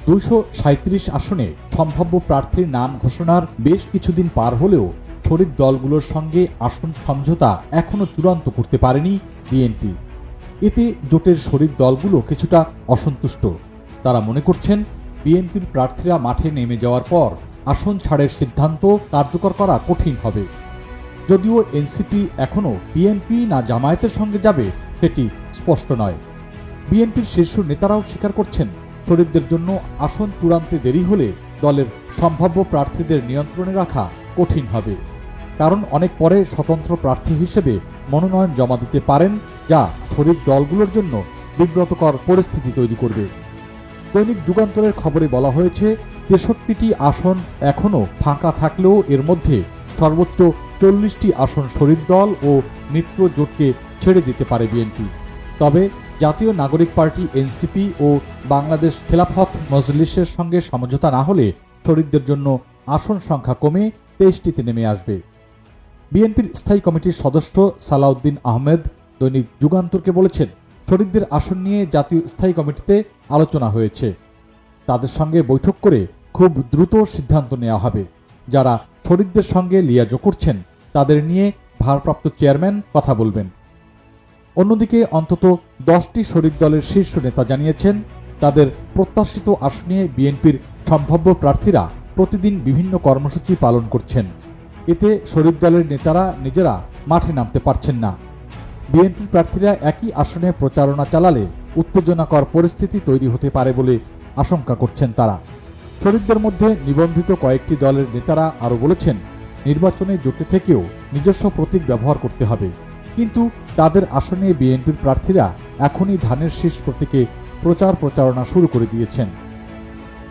237 আসনে সম্ভাব্য প্রার্থীর নাম ঘোষণার বেশ কিছুদিন পার হলেও শরিক দলগুলোর সঙ্গে আসন সমঝোতা এখনও চূড়ান্ত করতে পারেনি বিএনপি। এতে জোটের শরিক দলগুলো কিছুটা অসন্তুষ্ট। তারা মনে করছেন বিএনপির প্রার্থীরা মাঠে নেমে যাওয়ার পর আসন ছাড়ের সিদ্ধান্ত কার্যকর করা কঠিন হবে। যদিও এনসিপি এখনও বিএনপি না জামায়াতের সঙ্গে যাবে সেটি স্পষ্ট নয়। বিএনপির শীর্ষ নেতারাও স্বীকার করছেন শরিকদের জন্য আসন চূড়ান্তে দেরি হলে দলের সম্ভাব্য প্রার্থীদের নিয়ন্ত্রণে রাখা কঠিন হবে, কারণ অনেক পরে স্বতন্ত্র প্রার্থী হিসেবে মনোনয়ন জমা দিতে পারেন, যা শরিক দলগুলোর জন্য বিব্রতকর পরিস্থিতি তৈরি করবে। দৈনিক যুগান্তরের খবরে বলা হয়েছে 63টি আসন এখনও ফাঁকা থাকলেও এর মধ্যে সর্বোচ্চ 40টি আসন শরিক দল ও মিত্র জোটকে ছেড়ে দিতে পারে বিএনপি। তবে জাতীয় নাগরিক পার্টি এনসিপি ও বাংলাদেশ খেলাফত মজলিসের সঙ্গে সমঝোতা না হলে শরিকদের জন্য আসন সংখ্যা কমে 23টিতে নেমে আসবে। বিএনপির স্থায়ী কমিটির সদস্য সালাউদ্দিন আহমেদ দৈনিক যুগান্তরকে বলেছেন, শরিকদের আসন নিয়ে জাতীয় স্থায়ী কমিটিতে আলোচনা হয়েছে। তাদের সঙ্গে বৈঠক করে খুব দ্রুত সিদ্ধান্ত নেওয়া হবে। যারা শরিকদের সঙ্গে লিয়াজো করছেন তাদের নিয়ে ভারপ্রাপ্ত চেয়ারম্যান কথা বলবেন। অন্যদিকে অন্তত 10টি শরিক দলের শীর্ষ নেতা জানিয়েছেন তাদের প্রত্যাশিত আসনে বিএনপির সম্ভাব্য প্রার্থীরা প্রতিদিন বিভিন্ন কর্মসূচি পালন করছেন। এতে শরিক দলের নেতারা নিজেরা মাঠে নামতে পারছেন না। বিএনপির প্রার্থীরা একই আসনে প্রচারণা চালালে উত্তেজনাকর পরিস্থিতি তৈরি হতে পারে বলে আশঙ্কা করছেন তারা। শরিকদের মধ্যে নিবন্ধিত কয়েকটি দলের নেতারা আরও বলেছেন, নির্বাচনে জোটে থেকেও নিজস্ব প্রতীক ব্যবহার করতে হবে, কিন্তু তাদের আসনে বিএনপির প্রার্থীরা এখনই ধানের শীষ প্রতীকে প্রচারণা শুরু করে দিয়েছেন।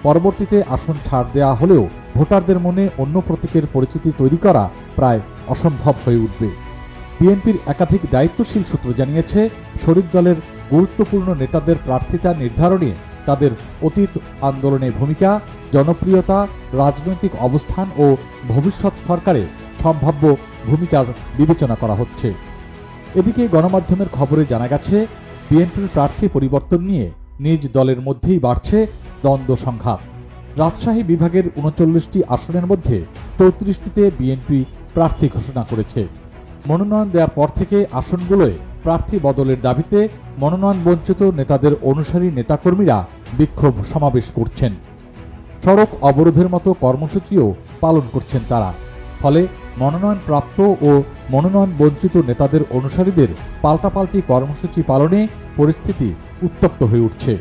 পরবর্তীতে আসন ছাড় দেওয়া হলেও ভোটারদের মনে অন্য প্রতীকের পরিচিতি তৈরি করা প্রায় অসম্ভব হয়ে উঠবে। বিএনপির একাধিক দায়িত্বশীল সূত্র জানিয়েছে, শরিক দলের গুরুত্বপূর্ণ নেতাদের প্রার্থিতা নির্ধারণে তাদের অতীত আন্দোলনে ভূমিকা, জনপ্রিয়তা, রাজনৈতিক অবস্থান ও ভবিষ্যৎ সরকারে সম্ভাব্য ভূমিকার বিবেচনা করা হচ্ছে। এদিকে গণমাধ্যমের খবরে জানা গেছে, বিএনপির প্রার্থী পরিবর্তন নিয়ে নিজ দলের মধ্যেই বাড়ছে দ্বন্দ্ব সংঘাত। রাজশাহী বিভাগের 39টি আসনের মধ্যে 34টিতে বিএনপি প্রার্থী ঘোষণা করেছে। মনোনয়ন দেওয়ার পর থেকে আসনগুলোয় প্রার্থী বদলের দাবিতে মনোনয়ন বঞ্চিত নেতাদের অনুসারী নেতাকর্মীরা বিক্ষোভ সমাবেশ করছেন। সড়ক অবরোধের মতো কর্মসূচিও পালন করছেন তারা। ফলে মনোনয়নপ্রাপ্ত ও মনোনয়ন বঞ্চিত নেতাদের অনুসারীদের পাল্টাপাল্টি কর্মসূচি পালনে পরিস্থিতি উত্তপ্ত হয়ে উঠছে।